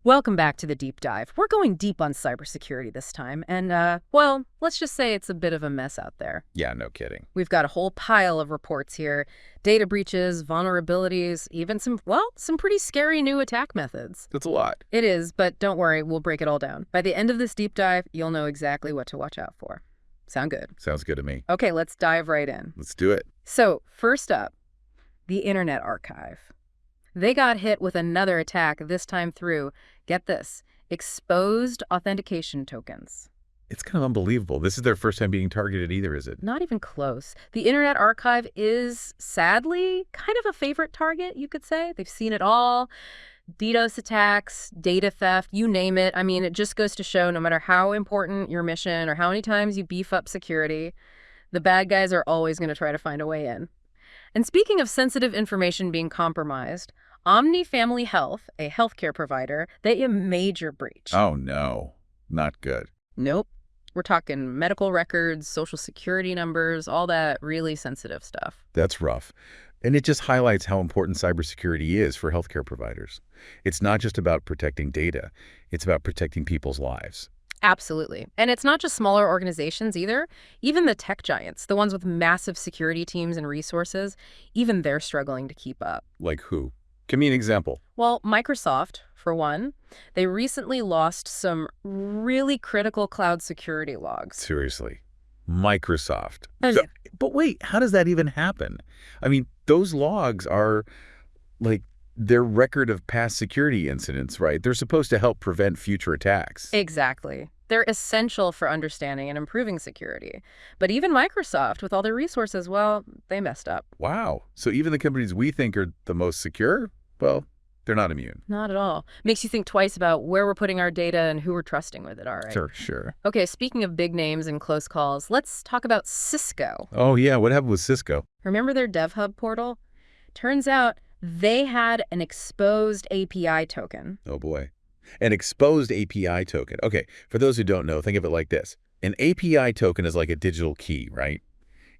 Welcome back to the deep dive. We're going deep on cybersecurity this time, and, well, let's just say it's a bit of a mess out there. Yeah, no kidding. We've got a whole pile of reports here. Data breaches, vulnerabilities, even some pretty scary new attack methods. That's a lot. It is, but don't worry, we'll break it all down. By the end of this deep dive, you'll know exactly what to watch out for. Sound good? Sounds good to me. Okay, let's dive right in. Let's do it. So, first up, the Internet Archive. They got hit with another attack, this time through, get this, exposed authentication tokens. It's kind of unbelievable. This is their first time being targeted either, is it? Not even close. The Internet Archive is, sadly, kind of a favorite target, you could say. They've seen it all. DDoS attacks, data theft, you name it. I mean, it just goes to show no matter how important your mission or how many times you beef up security, the bad guys are always going to try to find a way in. And speaking of sensitive information being compromised, Omni Family Health, a healthcare provider, they a major breach. Oh, no. Not good. Nope. We're talking medical records, social security numbers, all that really sensitive stuff. That's rough. And it just highlights how important cybersecurity is for healthcare providers. It's not just about protecting data. It's about protecting people's lives. Absolutely. And it's not just smaller organizations either. Even the tech giants, the ones with massive security teams and resources, even they're struggling to keep up. Like who? Give me an example. Well, Microsoft, for one, they recently lost some really critical cloud security logs. Seriously. Microsoft. Oh, yeah. But wait, how does that even happen? I mean, those logs are like their record of past security incidents, right? They're supposed to help prevent future attacks. Exactly. They're essential for understanding and improving security. But even Microsoft, with all their resources, well, they messed up. Wow. So even the companies we think are the most secure, well, they're not immune. Not at all. Makes you think twice about where we're putting our data and who we're trusting with it, all right? Sure. Okay, speaking of big names and close calls, let's talk about Cisco. Oh, yeah. What happened with Cisco? Remember their DevHub portal? Turns out they had an exposed API token. Oh, boy. An exposed API token. Okay, for those who don't know, think of it like this. An API token is like a digital key, right?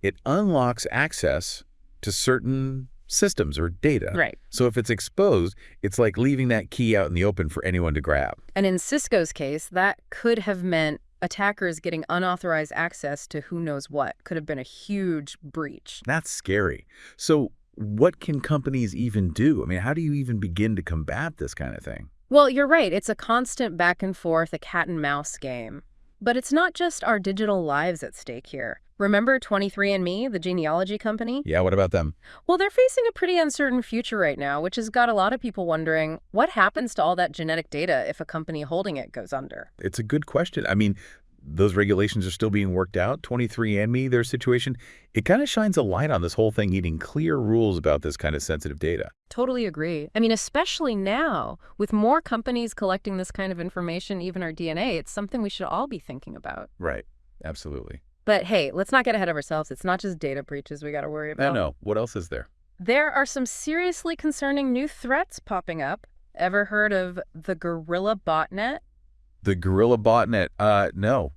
It unlocks access to certain systems or data. Right. So if it's exposed, it's like leaving that key out in the open for anyone to grab. And in Cisco's case, that could have meant attackers getting unauthorized access to who knows what. Could have been a huge breach. That's scary. So what can companies even do? I mean, how do you even begin to combat this kind of thing? Well, you're right. It's a constant back and forth, a cat and mouse game. But it's not just our digital lives at stake here. Remember 23andMe, the genealogy company? Yeah, what about them? Well, they're facing a pretty uncertain future right now, which has got a lot of people wondering, what happens to all that genetic data if a company holding it goes under? It's a good question. I mean, those regulations are still being worked out. 23andMe, their situation, it kind of shines a light on this whole thing, needing clear rules about this kind of sensitive data. Totally agree. I mean, especially now, with more companies collecting this kind of information, even our DNA, it's something we should all be thinking about. Right. Absolutely. But hey, let's not get ahead of ourselves. It's not just data breaches we got to worry about. No. What else is there? There are some seriously concerning new threats popping up. Ever heard of the Guerrilla botnet? The Guerrilla botnet? No.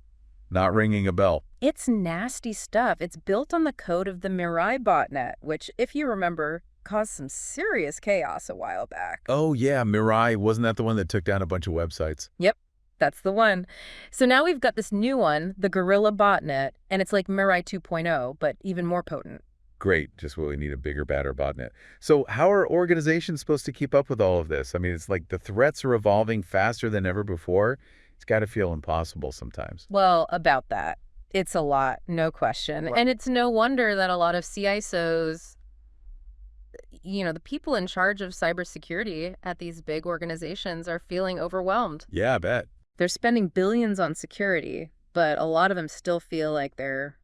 Not ringing a bell. It's nasty stuff. It's built on the code of the Mirai botnet, which, if you remember, caused some serious chaos a while back. Oh, yeah, Mirai. Wasn't that the one that took down a bunch of websites? Yep, that's the one. So now we've got this new one, the Guerrilla botnet, and it's like Mirai 2.0, but even more potent. Great. Just what we need, a bigger, badder botnet. So how are organizations supposed to keep up with all of this? I mean, it's like the threats are evolving faster than ever before. It's got to feel impossible sometimes. Well, about that. It's a lot, no question. Right. And it's no wonder that a lot of CISOs, the people in charge of cybersecurity at these big organizations are feeling overwhelmed. Yeah, I bet. They're spending billions on security, but a lot of them still feel like they're,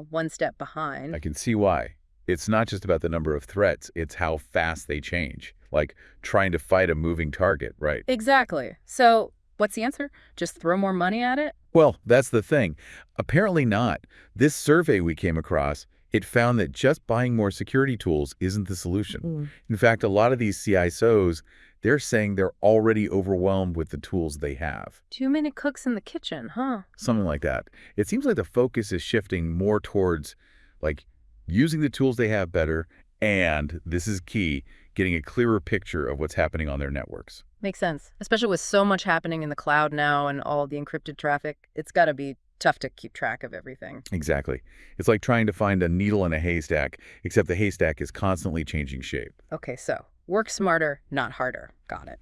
one step behind. I can see why. It's not just about the number of threats. It's how fast they change. Like trying to fight a moving target, right? Exactly. So what's the answer? Just throw more money at it? Well, that's the thing. Apparently not. This survey we came across, it found that just buying more security tools isn't the solution. In fact, a lot of these CISOs, they're saying they're already overwhelmed with the tools they have. Too many cooks in the kitchen, huh? Something like that. It seems like the focus is shifting more towards, like, using the tools they have better and, this is key, getting a clearer picture of what's happening on their networks. Makes sense. Especially with so much happening in the cloud now and all the encrypted traffic, it's got to be tough to keep track of everything. Exactly. It's like trying to find a needle in a haystack, except the haystack is constantly changing shape. Okay, so work smarter, not harder. Got it.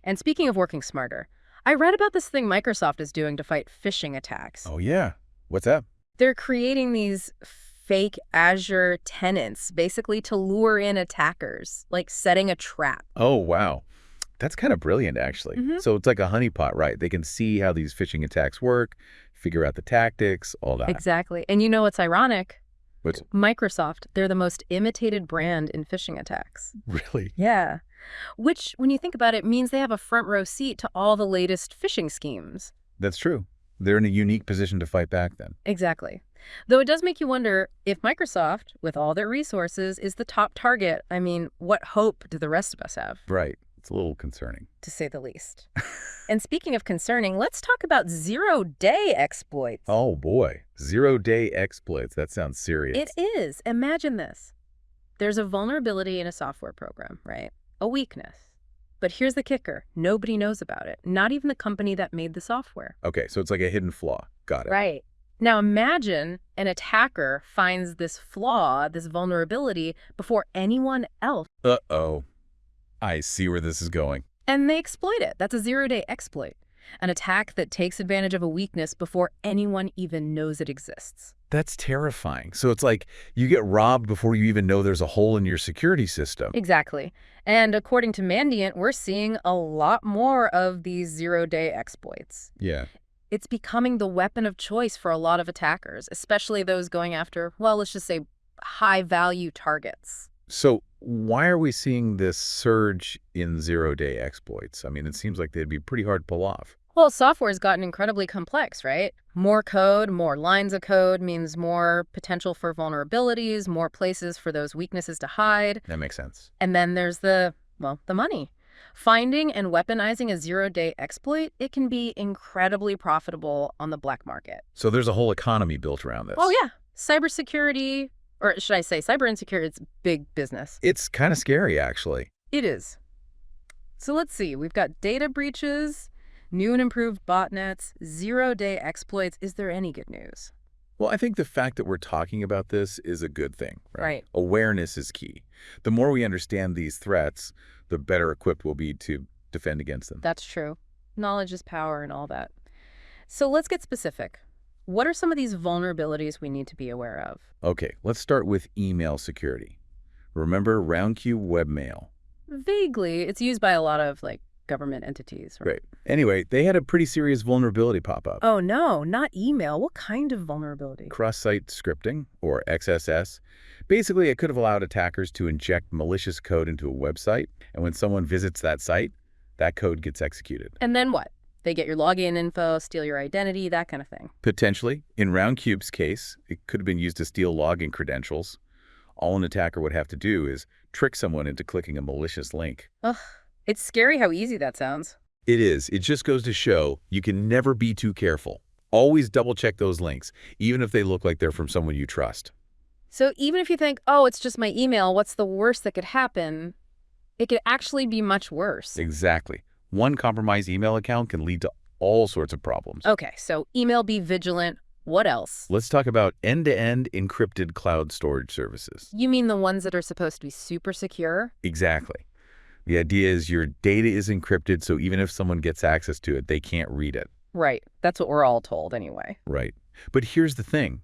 And speaking of working smarter, I read about this thing Microsoft is doing to fight phishing attacks. Oh, yeah. What's that? They're creating these fake Azure tenants, basically to lure in attackers, like setting a trap. Oh, wow. That's kind of brilliant, actually. So it's like a honeypot, right? They can see how these phishing attacks work, figure out the tactics, all that. Exactly. And you know what's ironic? What's Microsoft, they're the most imitated brand in phishing attacks. really? Yeah. Which, when you think about it, means they have a front row seat to all the latest phishing schemes. That's true. They're in a unique position to fight back then. Exactly. Though it does make you wonder if Microsoft, with all their resources, is the top target. I mean, what hope do the rest of us have? Right. It's a little concerning. To say the least. And speaking of concerning, let's talk about zero-day exploits. Oh, boy. Zero-day exploits. That sounds serious. It is. Imagine this. There's a vulnerability in a software program, right? A weakness. But here's the kicker. Nobody knows about it. Not even the company that made the software. Okay, so it's like a hidden flaw. Got it. Right. Now imagine an attacker finds this flaw, this vulnerability, before anyone else. Uh-oh. I see where this is going. And they exploit it. That's a zero-day exploit. An attack that takes advantage of a weakness before anyone even knows it exists. That's terrifying. So it's like you get robbed before you even know there's a hole in your security system. Exactly. And according to Mandiant, we're seeing a lot more of these zero-day exploits. Yeah. It's becoming the weapon of choice for a lot of attackers, especially those going after, well, let's just say high-value targets. So why are we seeing this surge in zero-day exploits? I mean, it seems like they'd be pretty hard to pull off. Well, software's gotten incredibly complex, right? More code, more lines of code means more potential for vulnerabilities, more places for those weaknesses to hide. That makes sense. And then there's the money. Finding and weaponizing a zero-day exploit, it can be incredibly profitable on the black market. So there's a whole economy built around this. Oh, yeah. Cybersecurity, or should I say cyber insecurity, it's big business. It's kind of scary, actually. It is. So let's see. We've got data breaches, new and improved botnets, zero-day exploits. Is there any good news? Well, I think the fact that we're talking about this is a good thing, right? Right. Awareness is key. The more we understand these threats, the better equipped we'll be to defend against them. That's true. Knowledge is power and all that. So let's get specific. What are some of these vulnerabilities we need to be aware of? Okay, let's start with email security. Remember RoundQ webmail? Vaguely. It's used by a lot of, government entities, right? Great. Anyway, they had a pretty serious vulnerability pop up. Oh, no, not email. What kind of vulnerability? Cross-site scripting, or XSS. Basically, it could have allowed attackers to inject malicious code into a website, and when someone visits that site, that code gets executed. And then what? They get your login info, steal your identity, that kind of thing. Potentially. In RoundCube's case, it could have been used to steal login credentials. All an attacker would have to do is trick someone into clicking a malicious link. Ugh, it's scary how easy that sounds. It is. It just goes to show you can never be too careful. Always double-check those links, even if they look like they're from someone you trust. So even if you think, oh, it's just my email, what's the worst that could happen? It could actually be much worse. Exactly. One compromised email account can lead to all sorts of problems. Okay, so email, be vigilant. What else? Let's talk about end-to-end encrypted cloud storage services. You mean the ones that are supposed to be super secure? Exactly. The idea is your data is encrypted, so even if someone gets access to it, they can't read it. Right. That's what we're all told anyway. Right. But here's the thing.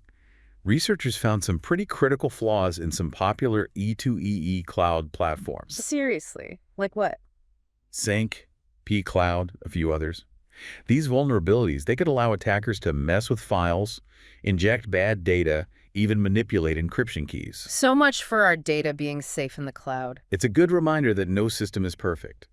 Researchers found some pretty critical flaws in some popular E2EE cloud platforms. Seriously? Like what? Sync, pCloud, a few others. These vulnerabilities, they could allow attackers to mess with files, inject bad data, even manipulate encryption keys. So much for our data being safe in the cloud. It's a good reminder that no system is perfect.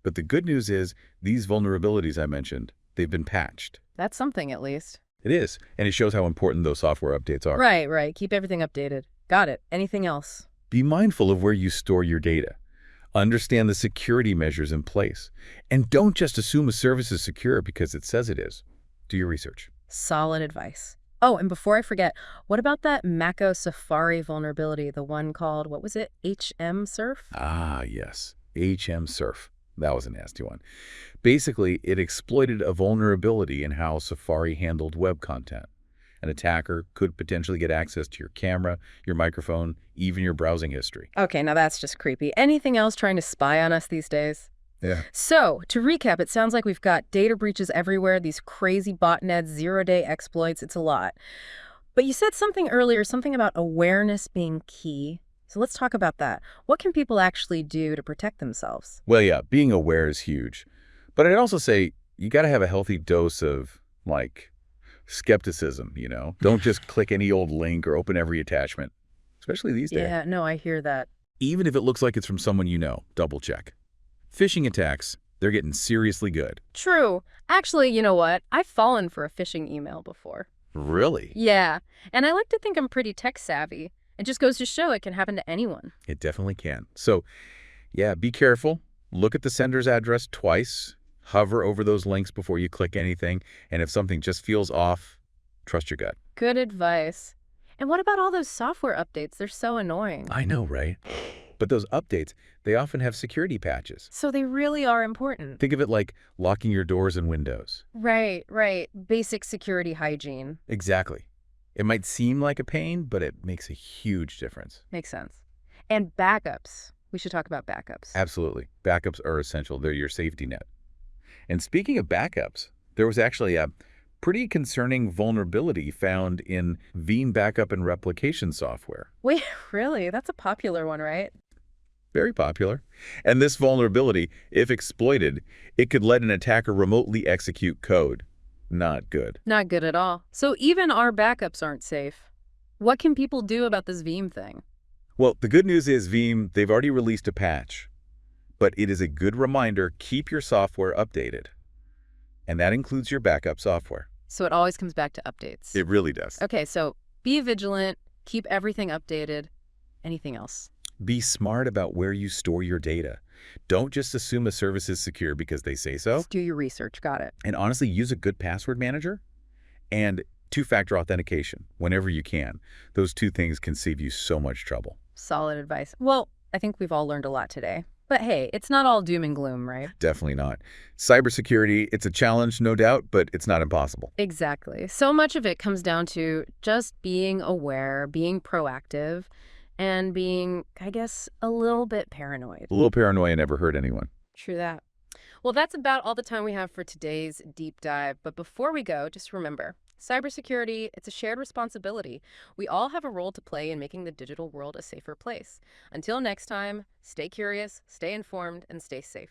But the good news is, these vulnerabilities I mentioned, they've been patched. That's something, at least. It is, and it shows how important those software updates are. Right. Keep everything updated. Got it. Anything else? Be mindful of where you store your data. Understand the security measures in place. And don't just assume a service is secure because it says it is. Do your research. Solid advice. Oh, and before I forget, what about that Mako Safari vulnerability, the one called, what was it, HM Surf? Ah, yes. HM Surf. That was a nasty one. Basically, it exploited a vulnerability in how Safari handled web content. An attacker could potentially get access to your camera, your microphone, even your browsing history. Okay, now that's just creepy. Anything else trying to spy on us these days? Yeah. So, to recap, it sounds like we've got data breaches everywhere, these crazy botnets, zero-day exploits. It's a lot. But you said something earlier, something about awareness being key. So let's talk about that. What can people actually do to protect themselves? Well, yeah, being aware is huge. But I'd also say you got to have a healthy dose of, like, skepticism. Don't just click any old link or open every attachment, especially these days. Yeah, no, I hear that. Even if it looks like it's from someone you know, double check. Phishing attacks, they're getting seriously good. True. Actually, you know what? I've fallen for a phishing email before. Really? Yeah, and I like to think I'm pretty tech savvy. It just goes to show it can happen to anyone. It definitely can. So, yeah, be careful. Look at the sender's address twice. Hover over those links before you click anything. And if something just feels off, trust your gut. Good advice. And what about all those software updates? They're so annoying. I know, right? But those updates, they often have security patches. So they really are important. Think of it like locking your doors and windows. Right, right. Basic security hygiene. Exactly. It might seem like a pain, but it makes a huge difference. Makes sense. And backups. We should talk about backups. Absolutely. Backups are essential. They're your safety net. And speaking of backups, there was actually a pretty concerning vulnerability found in Veeam backup and replication software. Wait, really? That's a popular one, right? Very popular. And this vulnerability, if exploited, it could let an attacker remotely execute code. Not good. Not good at all. So even our backups aren't safe. What can people do about this Veeam thing? Well, the good news is Veeam, they've already released a patch. But it is a good reminder, keep your software updated. And that includes your backup software. So it always comes back to updates. It really does. Okay, so be vigilant, keep everything updated. Anything else? Be smart about where you store your data. Don't just assume a service is secure because they say so. Just do your research. Got it. And honestly, use a good password manager and two-factor authentication whenever you can. Those two things can save you so much trouble. Solid advice. Well, I think we've all learned a lot today. But hey, it's not all doom and gloom, right? Definitely not. Cybersecurity, it's a challenge, no doubt, but it's not impossible. Exactly. So much of it comes down to just being aware, being proactive, and being, I guess, a little bit paranoid. A little paranoia never hurt anyone. True that. Well, that's about all the time we have for today's deep dive. But before we go, just remember, cybersecurity, it's a shared responsibility. We all have a role to play in making the digital world a safer place. Until next time, stay curious, stay informed, and stay safe.